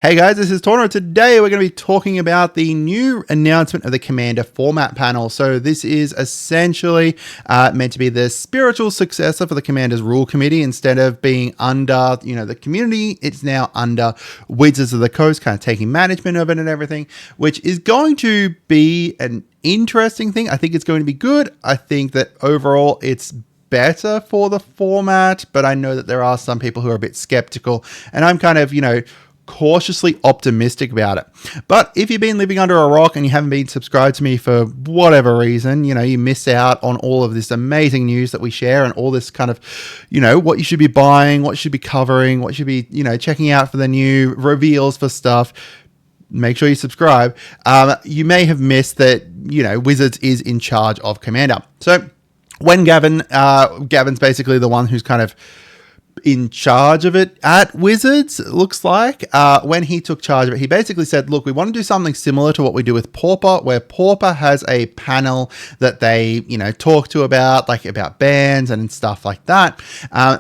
Hey guys, this is Tauna. Today we're going to be talking about the new announcement of the Commander format panel. So this is essentially meant to be the spiritual successor for the Commander's Rule Committee. Instead of being under, the community, it's now under Wizards of the Coast, kind of taking management of it and everything, which is going to be an interesting thing. I think it's going to be good. I think that overall it's better for the format, but I know that there are some people who are a bit skeptical, and I'm kind of, cautiously optimistic about it. But if you've been living under a rock and you haven't been subscribed to me for whatever reason, you miss out on all of this amazing news that we share and all this kind of, what you should be buying, what you should be covering, what you should be, checking out for the new reveals for stuff. Make sure you subscribe. You may have missed that, Wizards is in charge of Commander. So when Gavin's basically the one who's kind of in charge of it at Wizards, it looks like. When he took charge of it, he basically said, look, we want to do something similar to what we do with Pauper, where Pauper has a panel that they, talk to about bans and stuff like that.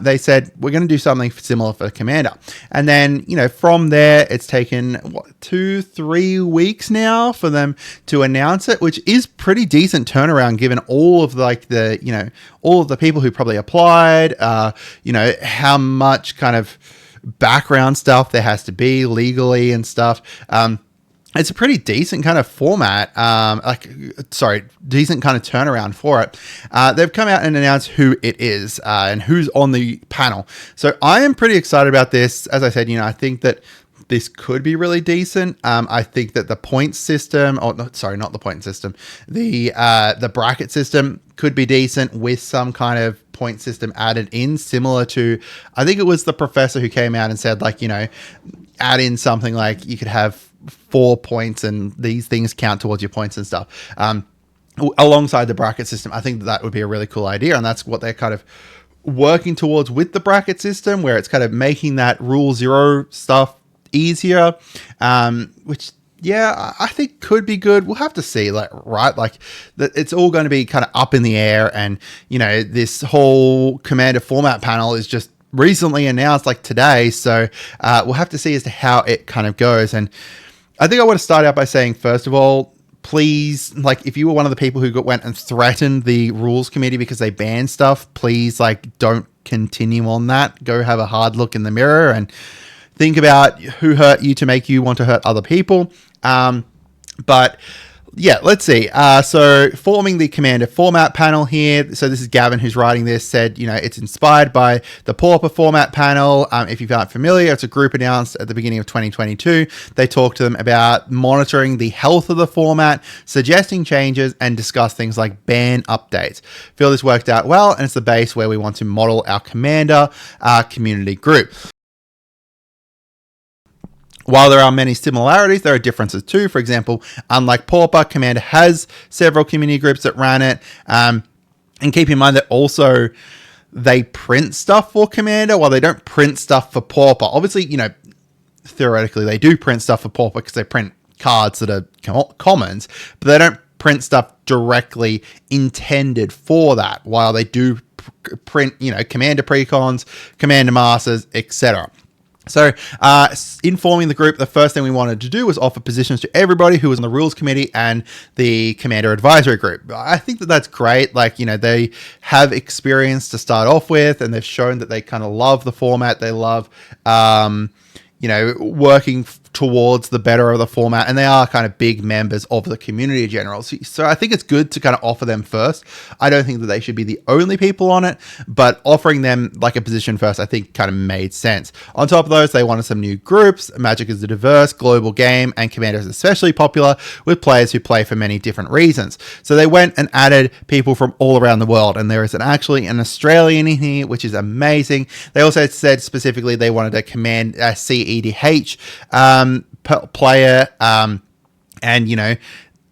They said, we're going to do something similar for Commander. And then, from there, it's taken, 2-3 weeks now for them to announce it, which is pretty decent turnaround given all of all of the people who probably applied, how much kind of background stuff there has to be legally and stuff. It's a pretty decent kind of format, decent kind of turnaround for it. They've come out and announced who it is and who's on the panel. So I am pretty excited about this. As I said, I think that this could be really decent. I think that the point system, not the point system, the bracket system could be decent with some kind of point system added in, similar to, I think it was the professor who came out and said, add in something like you could have 4 points and these things count towards your points and stuff. Alongside the bracket system, I think that would be a really cool idea, and that's what they're kind of working towards with the bracket system, where it's kind of making that Rule 0 stuff easier, which I think could be good. We'll have to see, it's all going to be kind of up in the air, and this whole Commander format panel is just recently announced today, so we'll have to see as to how it kind of goes. And I think I want to start out by saying, first of all, please, if you were one of the people who went and threatened the rules committee because they banned stuff, please don't continue on that. Go have a hard look in the mirror and think about who hurt you to make you want to hurt other people. But yeah, let's see. So forming the Commander format panel here. So this is Gavin who's writing this, said, it's inspired by the Pauper format panel. If you aren't familiar, it's a group announced at the beginning of 2022. They talked to them about monitoring the health of the format, suggesting changes, and discuss things like ban updates. Feel this worked out well, and it's the base where we want to model our Commander community group. While there are many similarities, there are differences too. For example, unlike Pauper, Commander has several community groups that ran it. And keep in mind that also they print stuff for Commander while they don't print stuff for Pauper. Obviously, theoretically they do print stuff for Pauper because they print cards that are commons, but they don't print stuff directly intended for that, while they do print, Commander precons, Commander masters, etc. So, informing the group, the first thing we wanted to do was offer positions to everybody who was on the rules committee and the Commander advisory group. I think that that's great. They have experience to start off with, and they've shown that they kind of love the format. They love, working towards the better of the format, and they are kind of big members of the community in general. So I think it's good to kind of offer them first. I don't think that they should be the only people on it, but offering them a position first, I think kind of made sense. On top of those, they wanted some new groups. Magic is a diverse global game, and Commander is especially popular with players who play for many different reasons. So they went and added people from all around the world, and there is actually an Australian in here, which is amazing. They also said specifically they wanted a CEDH player, and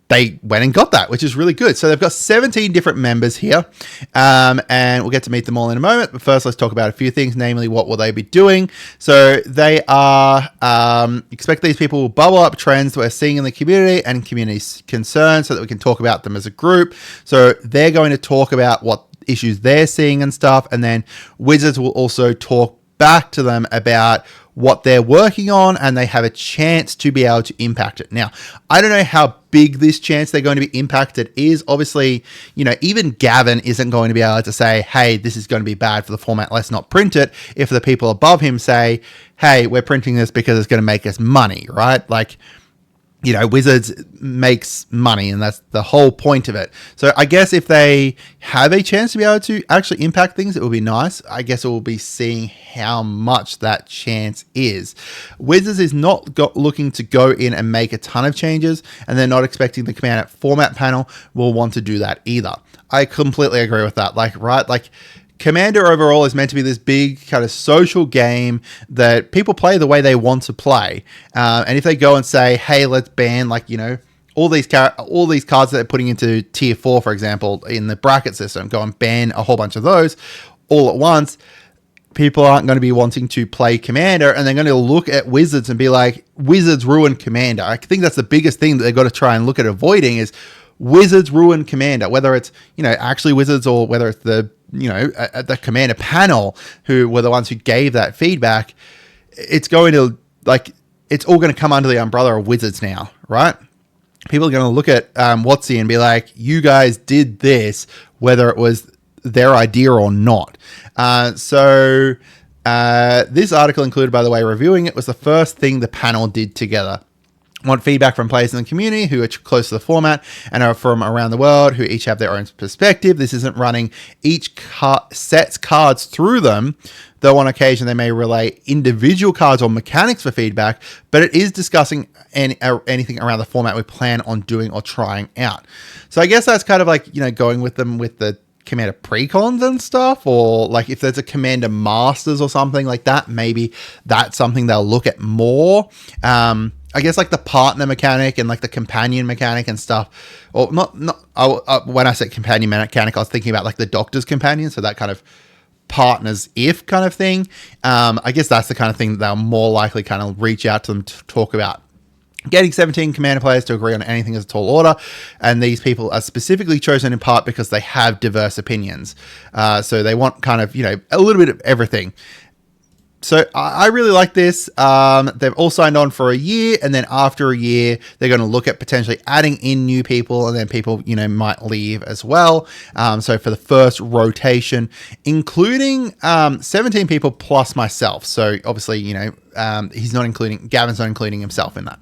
they went and got that, which is really good. So they've got 17 different members here, and we'll get to meet them all in a moment. But first, let's talk about a few things, namely what will they be doing. So they are expect these people will bubble up trends that we're seeing in the community and community concerns so that we can talk about them as a group. So they're going to talk about what issues they're seeing and stuff, and then Wizards will also talk back to them about what they're working on, and they have a chance to be able to impact it. Now, I don't know how big this chance they're going to be impacted is. Obviously, even Gavin isn't going to be able to say, hey, this is going to be bad for the format, let's not print it, if the people above him say, hey, we're printing this because it's going to make us money, right? Like, Wizards makes money, and that's the whole point of it. So I guess if they have a chance to be able to actually impact things, it will be nice. I guess it will be seeing how much that chance is. Wizards is not looking to go in and make a ton of changes, and they're not expecting the Commander format panel will want to do that either. I completely agree with that. Like, Commander overall is meant to be this big kind of social game that people play the way they want to play. And if they go and say, hey, let's ban all these cards that they're putting into tier 4, for example, in the bracket system, go and ban a whole bunch of those all at once, people aren't going to be wanting to play Commander, and they're going to look at Wizards and be like, Wizards ruin Commander. I think that's the biggest thing that they've got to try and look at avoiding is Wizards ruin Commander, whether it's, actually Wizards or whether it's the Commander panel who were the ones who gave that feedback. It's going to, it's all going to come under the umbrella of Wizards now, right? People are going to look at WotC and be like, you guys did this, whether it was their idea or not. So this article included, by the way, reviewing it was the first thing the panel did together. Want feedback from players in the community who are close to the format and are from around the world, who each have their own perspective. This isn't running each set's cards through them, though on occasion they may relay individual cards or mechanics for feedback, but it is discussing anything around the format we plan on doing or trying out. So I guess that's kind of like, going with them with the Commander precons and stuff, or like if there's a Commander Masters or something like that, maybe that's something they'll look at more. I guess like the partner mechanic and like the companion mechanic and stuff, or not. When I said companion mechanic, I was thinking about like the Doctor's companion, so that kind of partners if kind of thing. I guess that's the kind of thing that they'll more likely kind of reach out to them to talk about. Getting 17 Commander players to agree on anything is a tall order, and these people are specifically chosen in part because they have diverse opinions. So they want kind of, a little bit of everything. So I really like this. They've all signed on for a year, and then after a year, they're going to look at potentially adding in new people, and then people, might leave as well. So for the first rotation, including 17 people plus myself. So obviously, Gavin's not including himself in that.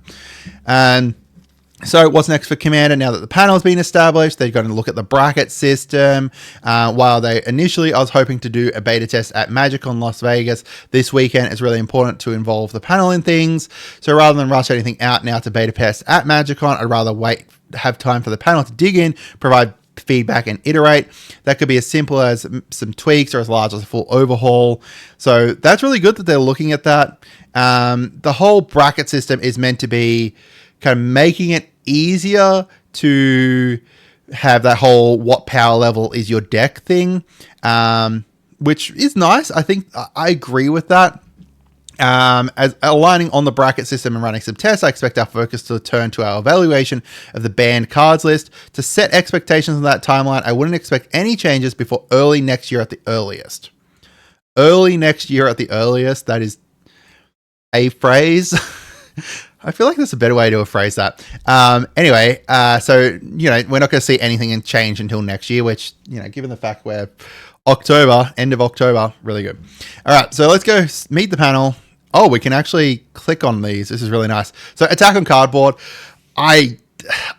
And so what's next for Commander now that the panel has been established? They're going to look at the bracket system. While I was hoping to do a beta test at MagicCon Las Vegas this weekend, it's really important to involve the panel in things. So rather than rush anything out now to beta test at MagicCon, I'd rather have time for the panel to dig in, provide feedback and iterate. That could be as simple as some tweaks or as large as a full overhaul. So that's really good that they're looking at that. The whole bracket system is meant to be kind of making it easier to have that whole what power level is your deck thing, which is nice. I think I agree with that. As aligning on the bracket system and running some tests, I expect our focus to turn to our evaluation of the banned cards list. To set expectations on that timeline, I wouldn't expect any changes before early next year at the earliest. Early next year at the earliest, that is a phrase. I feel like there's a better way to phrase that. Anyway, so, we're not going to see anything in change until next year, which, given the fact we're end of October, really good. All right, so let's go meet the panel. Oh, we can actually click on these. This is really nice. So Attack on Cardboard. I've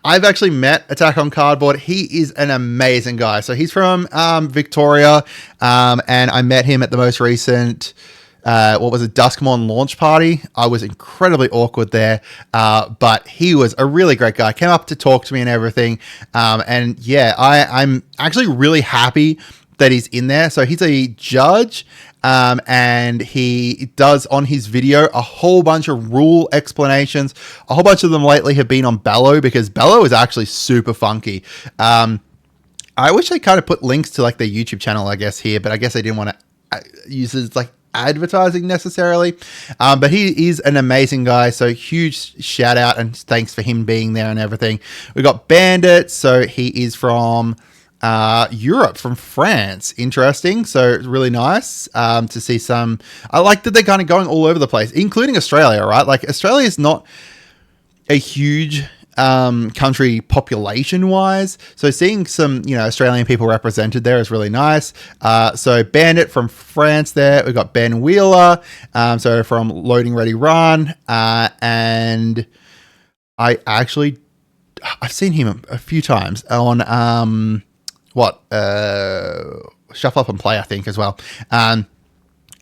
actually met Attack on Cardboard. He is an amazing guy. So he's from Victoria, and I met him at the most recent Duskmorn launch party. I was incredibly awkward there, but he was a really great guy. Came up to talk to me and everything, and yeah, I'm actually really happy that he's in there. So he's a judge, and he does on his video a whole bunch of rule explanations. A whole bunch of them lately have been on Bellow, because Bellow is actually super funky. I wish they kind of put links to like their YouTube channel, I guess, here, but I guess they didn't want to use it like advertising necessarily. But he is an amazing guy. So huge shout out and thanks for him being there and everything. We got Bandit. So he is from Europe, from France. Interesting. So it's really nice to see some. I like that they're kind of going all over the place, including Australia, right? Like Australia is not a huge country population wise, so seeing some Australian people represented there is really nice. So Bandit from France there, we've got Ben Wheeler, so from Loading Ready Run, and I've seen him a few times on Shuffle Up and Play, I think, as well.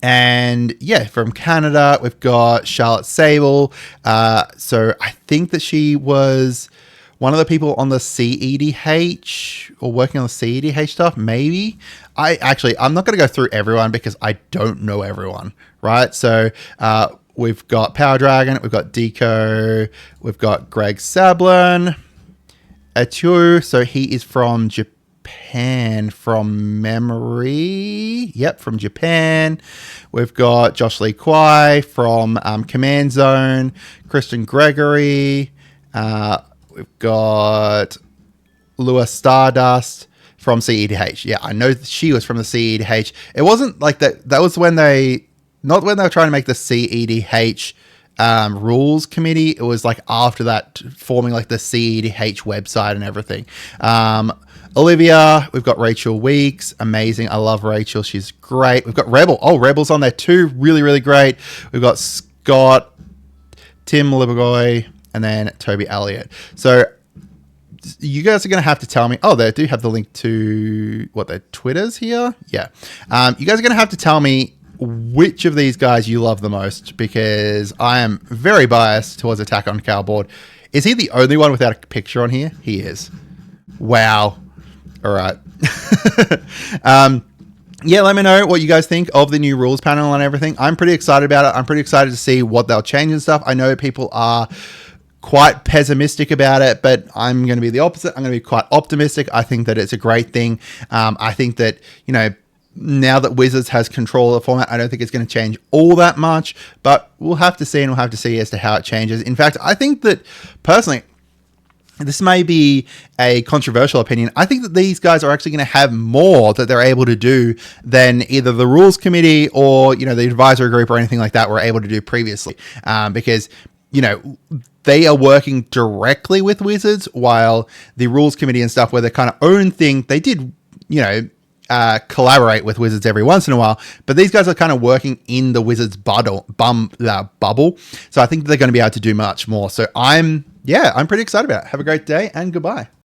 And yeah, from Canada, we've got Charlotte Sable. So I think that she was one of the people on the CEDH or working on the CEDH stuff, maybe. I'm not going to go through everyone because I don't know everyone, right? So we've got Power Dragon, we've got Deco, we've got Greg Sablin, Atu. So he is from Japan from memory. Yep, from Japan. We've got Josh Lee Kwai from Command Zone, Christian Gregory. We've got Lewis Stardust from CEDH. Yeah, I know she was from the CEDH. It wasn't like that. That was when not when they were trying to make the CEDH rules committee. It was like after that, forming like the CEDH website and everything. Olivia, we've got Rachel Weeks, amazing. I love Rachel, she's great. We've got Rebel. Oh, Rebel's on there too, really, really great. We've got Scott, Tim Libergoy, and then Toby Elliott. So you guys are going to have to tell me. Oh, they do have the link to their Twitters here. Yeah. You guys are going to have to tell me which of these guys you love the most, because I am very biased towards Attack on Cowboard. Is he the only one without a picture on here? He is. Wow. All right. Yeah, let me know what you guys think of the new rules panel and everything. I'm pretty excited about it. I'm pretty excited to see what they'll change and stuff. I know people are quite pessimistic about it, but I'm going to be the opposite. I'm going to be quite optimistic. I think that it's a great thing. I think that, now that Wizards has control of the format, I don't think it's going to change all that much, but we'll have to see, and we'll have to see as to how it changes. In fact, I think that personally, this may be a controversial opinion, I think that these guys are actually going to have more that they're able to do than either the rules committee or, the advisory group or anything like that were able to do previously. Because, they are working directly with Wizards, while the rules committee and stuff were their kind of own thing. They did, collaborate with Wizards every once in a while, but these guys are kind of working in the Wizards bubble. So I think they're going to be able to do much more. So I'm pretty excited about it. Have a great day and goodbye.